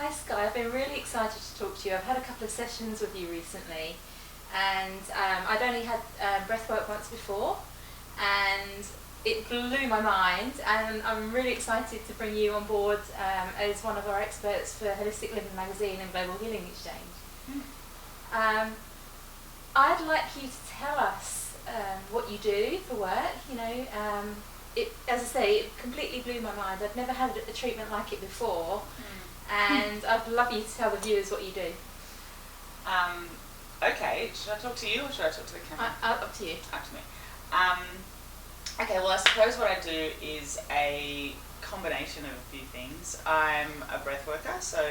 Hi Sky, I've been really excited to talk to you. I've had a couple of sessions with you recently, and I'd only had breathwork once before, and it blew my mind, and I'm really excited to bring you on board as one of our experts for Holistic Living Magazine and Global Healing Exchange. I'd like you to tell us what you do for work. As I say, it completely blew my mind. I've never had a treatment like it before. And I'd love you to tell the viewers what you do. Okay, should I talk to you or should I talk to the camera? Up to you. Up to me. Okay, well I suppose what I do is a combination of a few things. I'm a breath worker, so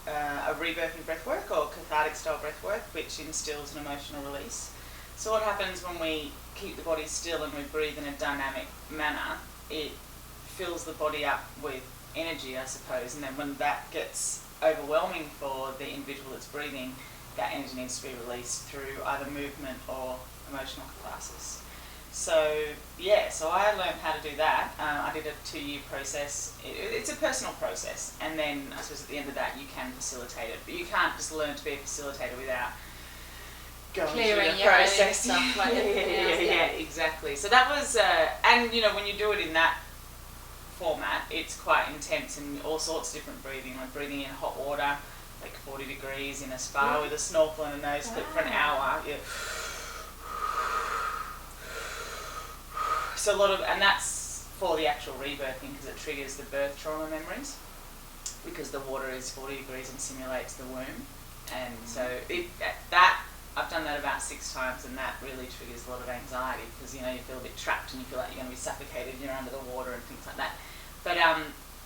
a rebirthing breath work or cathartic style breath work, which instills an emotional release. So what happens when we keep the body still and we breathe in a dynamic manner, it fills the body up with energy, I suppose, and then when that gets overwhelming for the individual that's breathing, that energy needs to be released through either movement or emotional catharsis. So I learned how to do that. I did a 2-year process. It's a personal process, and then I suppose at the end of that you can facilitate it, but you can't just learn to be a facilitator without going clearing through the your process. stuff like yeah, exactly. So that was, and when you do it in that format, it's quite intense and all sorts of different breathing, like breathing in hot water, like 40 degrees in a spa with a snorkel and a nose clip for an hour. Yeah. So and that's for the actual rebirthing because it triggers the birth trauma memories because the water is 40 degrees and simulates the womb. And so I've done that about 6 times, and that really triggers a lot of anxiety because you feel a bit trapped and you feel like you're going to be suffocated and you're under the water and things like that. But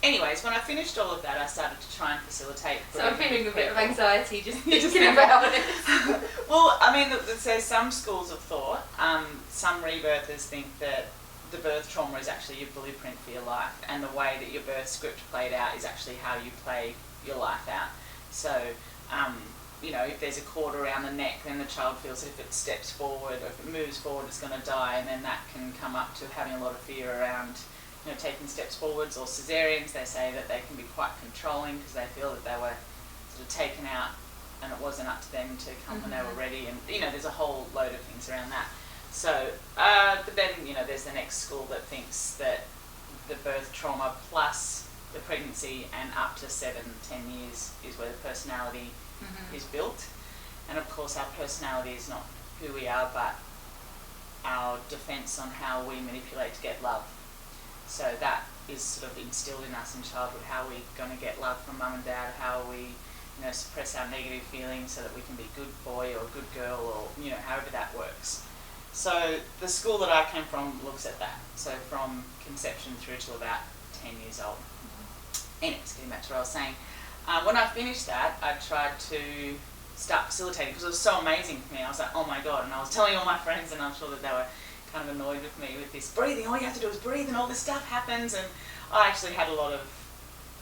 anyways, when I finished all of that, I started to try and facilitate. So I'm feeling a bit of anxiety just thinking about it. Well, I mean, there's some schools of thought. Some rebirthers think that the birth trauma is actually your blueprint for your life, and the way that your birth script played out is actually how you play your life out. So if there's a cord around the neck, then the child feels that if it steps forward or if it moves forward, it's going to die, and then that can come up to having a lot of fear around taking steps forwards or cesareans. They say that they can be quite controlling because they feel that they were sort of taken out and it wasn't up to them to come when they were ready, and there's a whole load of things around that. So, but then there's the next school that thinks that the birth trauma plus the pregnancy and up to 7-10 years is where the personality is built. And of course our personality is not who we are, but our defense on how we manipulate to get love. So that is sort of instilled in us in childhood, how we're going to get love from mum and dad, how we suppress our negative feelings so that we can be good boy or good girl, or however that works. So the school that I came from looks at that, so from conception through to about 10 years old. Anyways, getting back to what I was saying, when I finished that, I tried to start facilitating because it was so amazing for me. I was like, oh my God, and I was telling all my friends, and I'm sure that they were kind of annoyed with me with this breathing. All you have to do is breathe and all this stuff happens. And I actually had a lot of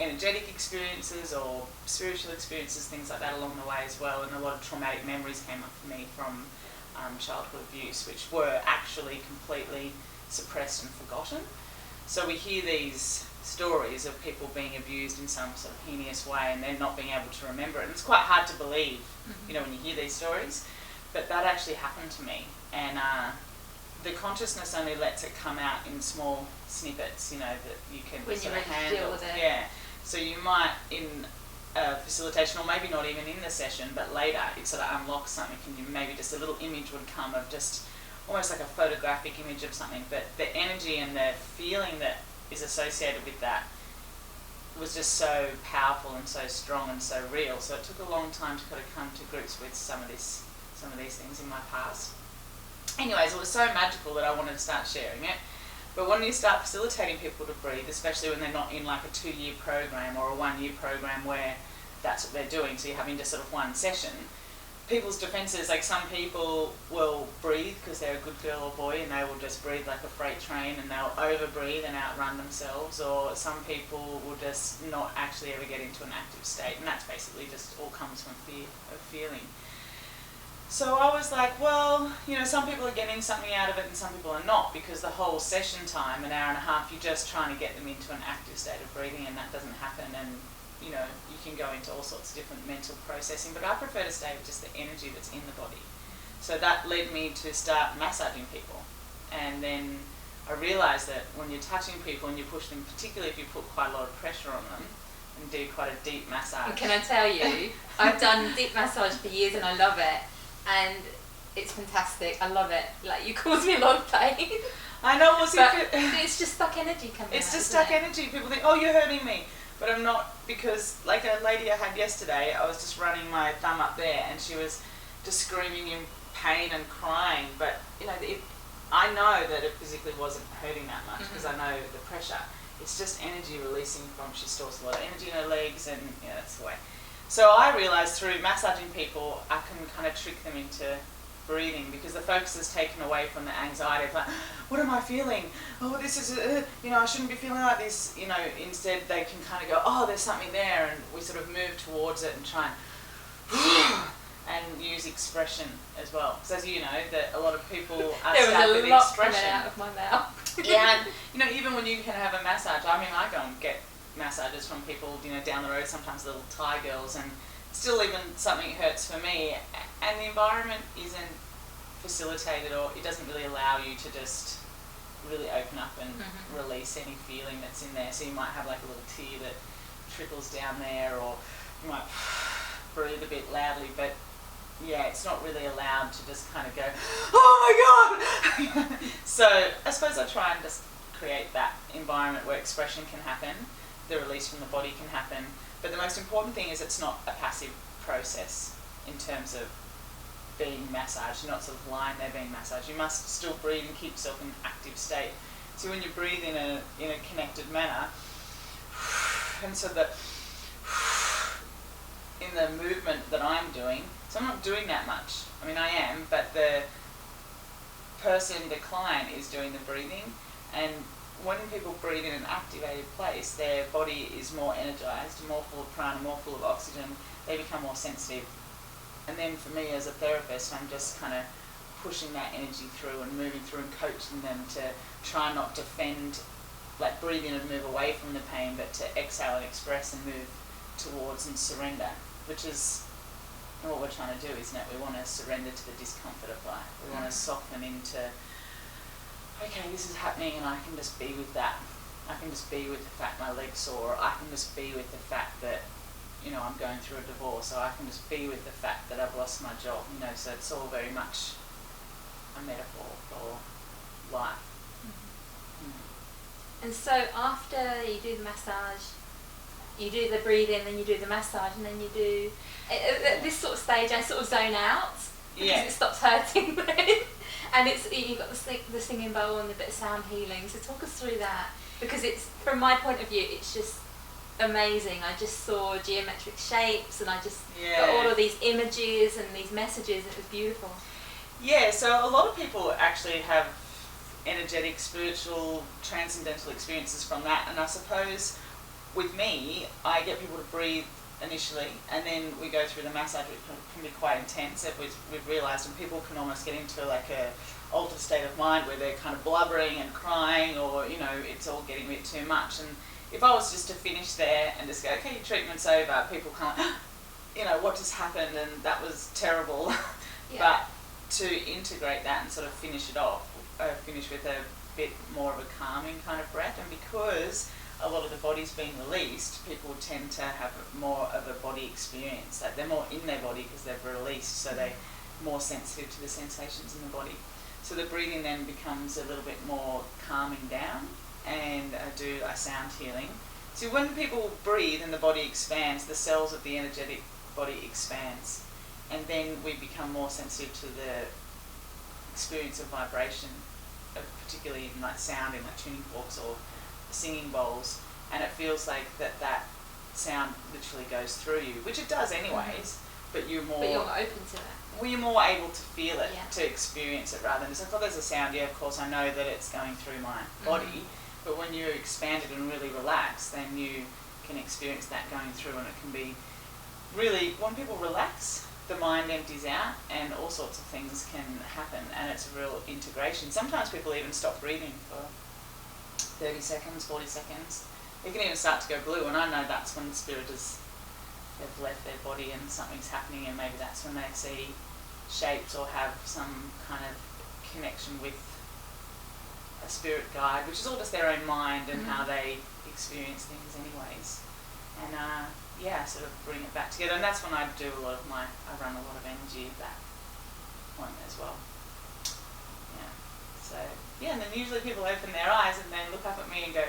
energetic experiences or spiritual experiences, things like that along the way as well, and a lot of traumatic memories came up for me from childhood abuse, which were actually completely suppressed and forgotten. So we hear these stories of people being abused in some sort of heinous way and then not being able to remember it. And it's quite hard to believe, when you hear these stories, but that actually happened to me. And the consciousness only lets it come out in small snippets, that you can sort of handle. Deal with it. Yeah. So you might, in facilitation, or maybe not even in the session, but later it sort of unlocks something, and maybe just a little image would come of just almost like a photographic image of something, but the energy and the feeling that is associated with that was just so powerful and so strong and so real. So it took a long time to kind of come to grips with some of these things in my past. Anyways, it was so magical that I wanted to start sharing it. But when you start facilitating people to breathe, especially when they're not in like a 2-year program or a 1-year program where that's what they're doing, so you're having just sort of one session, people's defences, like some people will breathe because they're a good girl or boy and they will just breathe like a freight train and they'll over-breathe and outrun themselves, or some people will just not actually ever get into an active state, and that's basically just all comes from fear of feeling. So I was like, well, some people are getting something out of it and some people are not, because the whole session time, an hour and a half, you're just trying to get them into an active state of breathing, and that doesn't happen. And you know, you can go into all sorts of different mental processing, but I prefer to stay with just the energy that's in the body. So that led me to start massaging people. And then I realised that when you're touching people and you push them, particularly if you put quite a lot of pressure on them and do quite a deep massage. And can I tell you, I've done deep massage for years and I love it. And it's fantastic. I love it. Like, you cause me a lot of pain. I know, well, see, but it's just stuck energy coming out. It's just stuck energy. People think, oh, you're hurting me. But I'm not, because like a lady I had yesterday, I was just running my thumb up there and she was just screaming in pain and crying. But, you know, I know that it physically wasn't hurting that much because I know the pressure. It's just energy releasing from, she stores a lot of energy in her legs, and yeah, that's the way. So I realised through massaging people, I can kind of trick them into breathing, because the focus is taken away from the anxiety of like, what am I feeling? Oh, this is, you know, I shouldn't be feeling like this. You know, instead they can kind of go, oh, there's something there, and we sort of move towards it and try and use expression as well. Because as you know, that a lot of people are stuck with expression. There was a lot coming out of my mouth. Yeah, and you know, even when you can have a massage, I mean, I go and get massages from people, you know, down the road, sometimes little Thai girls, and still even something hurts for me, and the environment isn't facilitated, or it doesn't really allow you to just really open up and release any feeling that's in there. So you might have like a little tear that trickles down there, or you might breathe a bit loudly, but yeah, it's not really allowed to just kind of go, oh my God! So I suppose I try and just create that environment where expression can happen, the release from the body can happen. But the most important thing is it's not a passive process in terms of being massaged. You're not sort of lying there being massaged. You must still breathe and keep yourself in an active state. So when you breathe in a connected manner, and so that in the movement that I'm doing, so I'm not doing that much. I mean, I am, but the person, the client, is doing the breathing. And when people breathe in an activated place, their body is more energized, more full of prana, more full of oxygen. They become more sensitive. And then for me as a therapist, I'm just kind of pushing that energy through and moving through and coaching them to try not to fend, like breathe in and move away from the pain, but to exhale and express and move towards and surrender, which is what we're trying to do, isn't it? We want to surrender to the discomfort of life. We want to soften into, okay, this is happening and I can just be with that. I can just be with the fact my leg's sore. I can just be with the fact that, you know, I'm going through a divorce. Or I can just be with the fact that I've lost my job. You know, so it's all very much a metaphor for life. And so after you do the massage, you do the breathing, then you do the massage, and then you do... At this sort of stage, I sort of zone out because it stops hurting then. And you've got the singing bowl and the bit of sound healing. So talk us through that, because it's, from my point of view, it's just amazing. I just saw geometric shapes, and I just got all of these images and these messages. It was beautiful. Yeah, so a lot of people actually have energetic, spiritual, transcendental experiences from that. And I suppose with me, I get people to breathe initially, and then we go through the massage, which can be quite intense, as we've realised, and people can almost get into like a altered state of mind where they're kind of blubbering and crying, or, you know, it's all getting a bit too much. And if I was just to finish there and just go, okay, your treatment's over, people kind of, you know, what just happened, and that was terrible. But to integrate that and sort of finish it off, finish with a bit more of a calming kind of breath, and because a lot of the body's being released, people tend to have more of a body experience. Like they're more in their body because they've released, so they're more sensitive to the sensations in the body. So the breathing then becomes a little bit more calming down, and I do a sound healing. So when people breathe and the body expands, the cells of the energetic body expands, and then we become more sensitive to the experience of vibration, particularly in like sound in like tuning forks or singing bowls, and it feels like that sound literally goes through you, which it does anyways, but you're more open to it. Well, you're more able to feel it, to experience it, rather than just like, oh, there's a sound, of course I know that it's going through my body, but when you're expanded and really relaxed, then you can experience that going through, and it can be really, when people relax, the mind empties out and all sorts of things can happen, and it's a real integration. Sometimes people even stop breathing for 30 seconds, 40 seconds. It can even start to go blue, and I know that's when the spirit they've left their body and something's happening, and maybe that's when they see shapes or have some kind of connection with a spirit guide, which is all just their own mind and how they experience things anyways. And sort of bring it back together. And that's when I run a lot of energy at that point as well. Yeah. So, and then usually people open their eyes and they look up at me and go,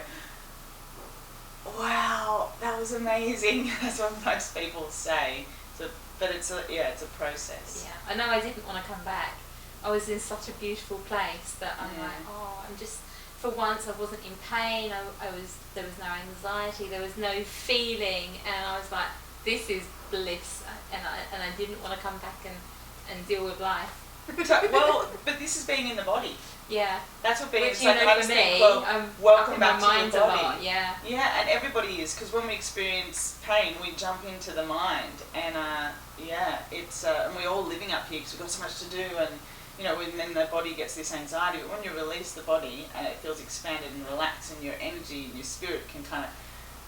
wow, that was amazing. That's what most people say. So, but it's a process. Yeah, I know I didn't want to come back. I was in such a beautiful place that I'm like, I'm just, for once I wasn't in pain, there was no anxiety, there was no feeling, and I was like, this is bliss, and I didn't want to come back and deal with life. Well, but this is being in the body. Yeah. That's what being Which, in the body. Welcome back to your body. Lot, yeah. Yeah, and everybody is, because when we experience pain, we jump into the mind, and it's and we're all living up here because we've got so much to do, and and then the body gets this anxiety. But when you release the body and it feels expanded and relaxed, and your energy and your spirit can kind of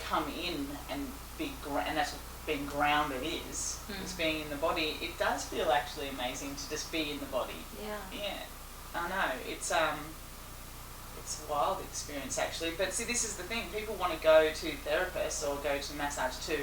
come in and and that's what being grounded is. It's being in the body. It does feel actually amazing to just be in the body. Yeah. Yeah. I know. It's a wild experience actually. But see, this is the thing. People want to go to therapists or go to massage to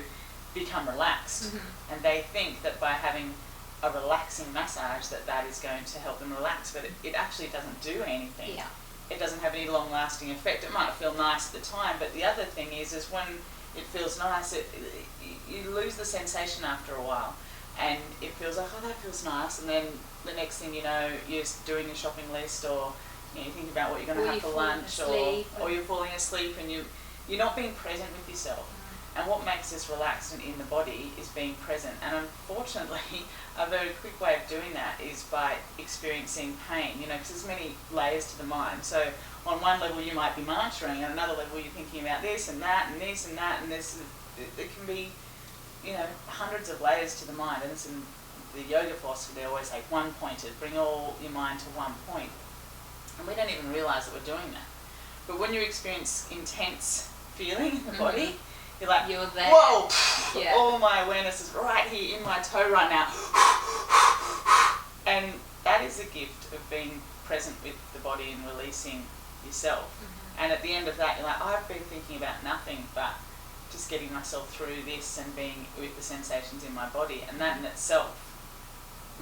become relaxed, and they think that by having a relaxing massage that is going to help them relax, but it actually doesn't do anything. Yeah. It doesn't have any long-lasting effect. It might feel nice at the time, but the other thing is when it feels nice, you lose the sensation after a while, and it feels like, oh, that feels nice, and then the next thing you know, you're doing your shopping list, or you think about what you're going to have for lunch, or you're falling asleep, and you're not being present with yourself. And what makes us relaxed and in the body is being present. And unfortunately, a very quick way of doing that is by experiencing pain, because there's many layers to the mind. So on one level you might be mantering, and another level you're thinking about this and that and this and that, and it can be, hundreds of layers to the mind. And it's in the yoga philosophy, they always say one-pointed, bring all your mind to one point. And we don't even realise that we're doing that. But when you experience intense feeling in the body, you're like, you're there. Whoa! Yeah. All my awareness is right here in my toe right now. And that is a gift of being present with the body and releasing yourself. And at the end of that, you're like, I've been thinking about nothing but just getting myself through this and being with the sensations in my body. And that in itself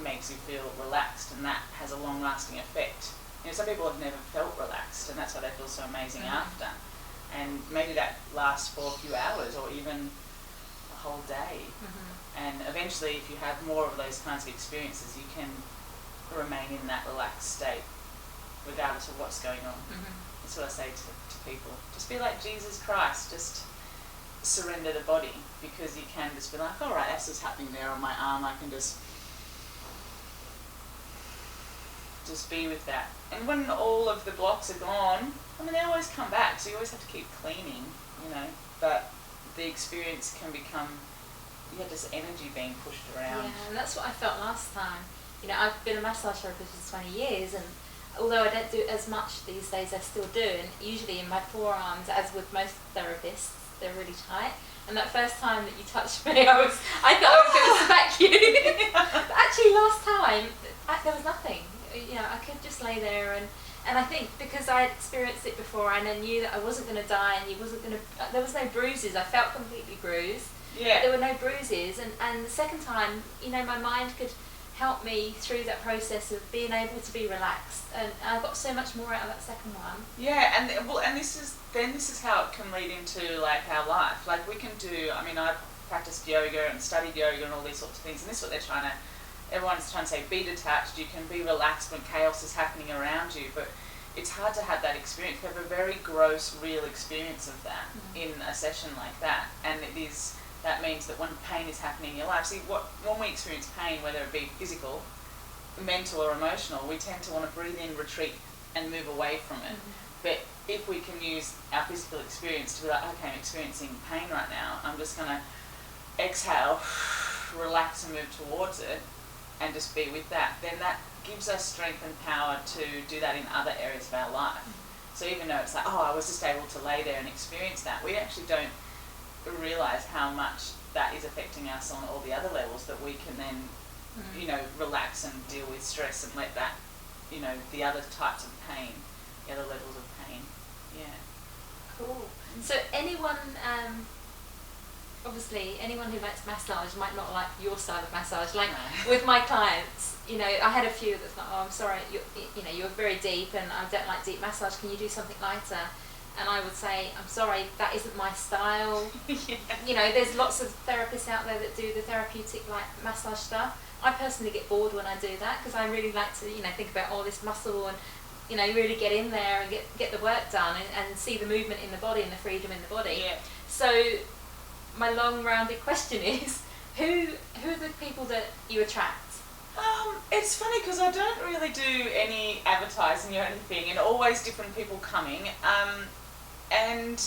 makes you feel relaxed, and that has a long-lasting effect. Some people have never felt relaxed, and that's why they feel so amazing after. And maybe that lasts for a few hours or even a whole day. And eventually, if you have more of those kinds of experiences, you can remain in that relaxed state regardless of what's going on. That's what I say to people. Just be like Jesus Christ. Just surrender the body, because you can just be like, all right, that's just happening there on my arm. I can just be with that. And when all of the blocks are gone, they always come back, so you always have to keep cleaning, but the experience can become, you have this energy being pushed around. Yeah, and that's what I felt last time. I've been a massage therapist for 20 years, and although I don't do as much these days, I still do, and usually in my forearms, as with most therapists, they're really tight. And that first time that you touched me, I thought I was going to smack you. But actually last time, there was nothing. I could just lay there, and I think because I had experienced it before, and I knew that I wasn't going to die, and there was no bruises. I felt completely bruised. Yeah. But there were no bruises, and the second time, my mind could help me through that process of being able to be relaxed, and I got so much more out of that second one. Yeah, and this is how it can lead into like our life. Like we can do. I practiced yoga and studied yoga and all these sorts of things, and this is what everyone's trying to say, be detached. You can be relaxed when chaos is happening around you, but it's hard to have that experience. You have a very gross, real experience of that in a session like that, and that means that when pain is happening in your life, when we experience pain, whether it be physical, mental or emotional, we tend to want to breathe in, retreat, and move away from it. But if we can use our physical experience to be like, okay, I'm experiencing pain right now, I'm just going to exhale, relax and move towards it, and just be with that, then that gives us strength and power to do that in other areas of our life. So even though it's like, oh, I was just able to lay there and experience that, we actually don't realise how much that is affecting us on all the other levels, that we can then, you know, relax and deal with stress and let that, you know, the other types of pain, the other levels of pain. Yeah. Cool. So anyone, obviously, anyone who likes massage might not like your style of massage. Like with my clients, you know, I had a few that's like, oh, I'm sorry, you're very deep and I don't like deep massage. Can you do something lighter? And I would say, I'm sorry, that isn't my style. Yeah. You know, there's lots of therapists out there that do the therapeutic like massage stuff. I personally get bored when I do that because I really like to, you know, think about all this muscle and, you know, really get in there and get the work done and see the movement in the body and the freedom in the body. Yeah. So my long-rounded question is, who are the people that you attract? It's funny because I don't really do any advertising or anything, and always different people coming. And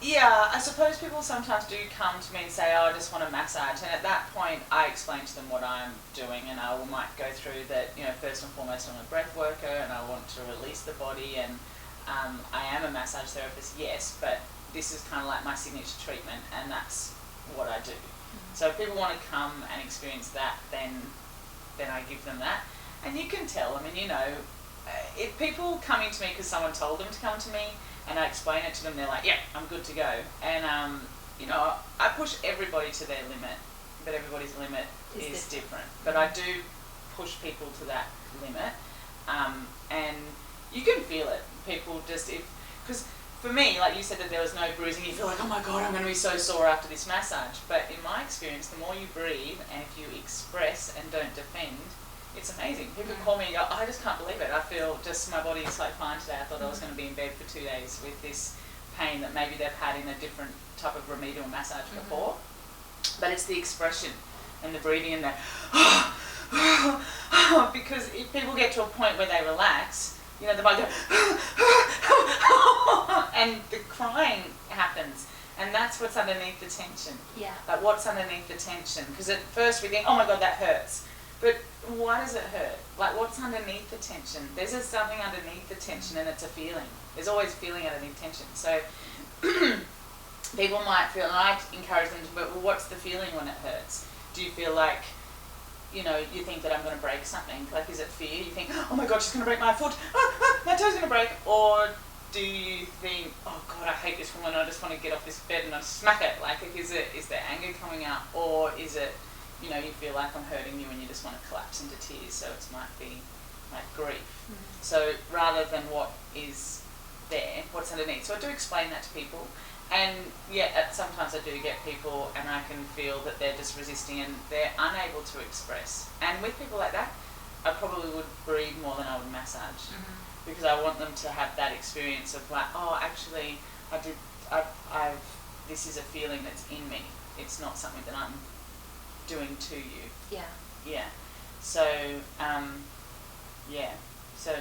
yeah, I suppose people sometimes do come to me and say, oh, I just want a massage. And at that point, I explain to them what I'm doing, and I might go through that, you know, first and foremost, I'm a breath worker and I want to release the body, and I am a massage therapist, yes, but this is kind of like my signature treatment, and that's what I do. So if people want to come and experience that, then I give them that. And you can tell, I mean, you know, if people coming to me because someone told them to come to me and I explain it to them, they're like, yeah, I'm good to go. And, you know, I push everybody to their limit, but everybody's limit is different. But I do push people to that limit. And you can feel it. People just, because for me, like you said, that there was no bruising, you feel like, oh my God, I'm going to be so sore after this massage. But in my experience, the more you breathe and if you express and don't defend, it's amazing. People call me and go, I just can't believe it. I feel just, my body is so fine today. I thought I was going to be in bed for 2 days with this pain that maybe they've had in a different type of remedial massage before. But it's the expression and the breathing and the because if people get to a point where they relax, you know, they might go and the crying happens, and that's what's underneath the tension. Yeah. Like, what's underneath the tension? Because at first we think, oh my God, that hurts. But why does it hurt? Like, what's underneath the tension? There's just something underneath the tension, and it's a feeling. There's always feeling underneath tension. So people might feel, and I encourage them to, but well, what's the feeling when it hurts? Do you feel like, you know, you think that I'm going to break something? Like, is it fear? You think, oh my God, she's going to break my foot. My toe's going to break. Or do you think, oh God, I hate this woman. I just want to get off this bed and I smack it. Like, is there anger coming out? Or is it, you know, you feel like I'm hurting you and you just want to collapse into tears? So it might be like grief. So rather than what is there, what's underneath. So I do explain that to people. And yeah, sometimes I do get people and I can feel that they're just resisting and they're unable to express. And with people like that, I probably would breathe more than I would massage. Because I want them to have that experience of like, oh, actually, this is a feeling that's in me. It's not something that I'm doing to you. Yeah. Yeah. So, yeah. So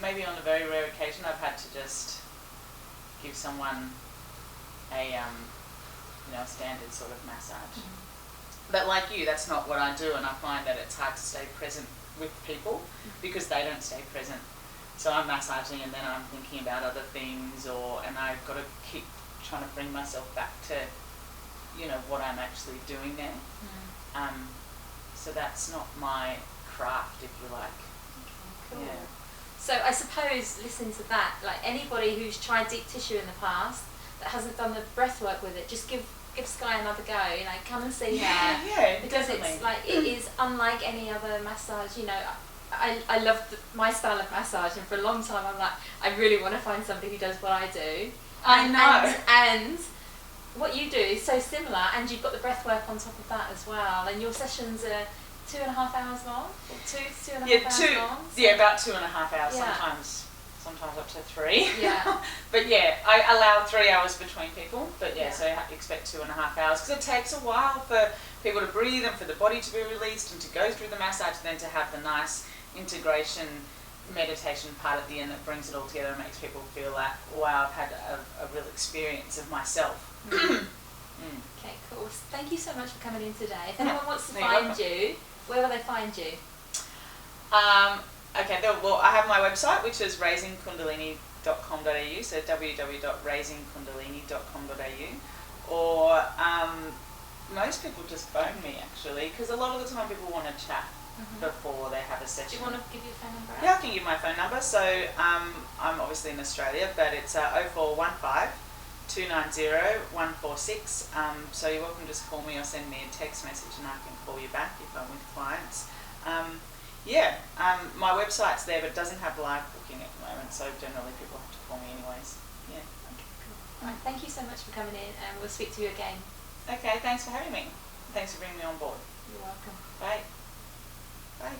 maybe on a very rare occasion, I've had to just give someone a, you know, a standard sort of massage. But like you, that's not what I do, and I find that it's hard to stay present with people because they don't stay present. So I'm massaging and then I'm thinking about other things, and I've got to keep trying to bring myself back to, you know, what I'm actually doing there. So that's not my craft, if you like. Cool. Yeah. So I suppose, listening to that, like anybody who's tried deep tissue in the past that hasn't done the breath work with it, just give Sky another go. You know, come and see her. Yeah, because definitely. it's like, it is unlike any other massage. You know, I love my style of massage, and for a long time I'm like, I really want to find somebody who does what I do. I know. And what you do is so similar, and you've got the breath work on top of that as well. And your sessions are 2.5 hours long, or two and a half hours long. Yeah, about 2.5 hours. Yeah. Sometimes up to 3. Yeah. But yeah, I allow 3 hours between people. But yeah, Yeah. so I expect 2.5 hours because it takes a while for people to breathe and for the body to be released and to go through the massage, and then to have the nice integration meditation part at the end that brings it all together and makes people feel like, wow, I've had a real experience of myself. Okay, cool. Thank you so much for coming in today. If anyone wants to You're find welcome. you, where will they find you? Okay, well, I have my website, which is raisingkundalini.com.au, so www.raisingkundalini.com.au, or most people just phone me, actually, because a lot of the time people want to chat before they have a Do session. you want to give your phone number out? Yeah, I can give my phone number. So I'm obviously in Australia, but it's 0415 290 146. So you're welcome to just call me or send me a text message and I can call you back if I'm with clients. My website's there, but it doesn't have live booking at the moment, so generally people have to call me anyways. Yeah. Okay, cool. All right, thank you so much for coming in, and we'll speak to you again. Okay, thanks for having me. Thanks for bringing me on board. You're welcome. Bye. Bye.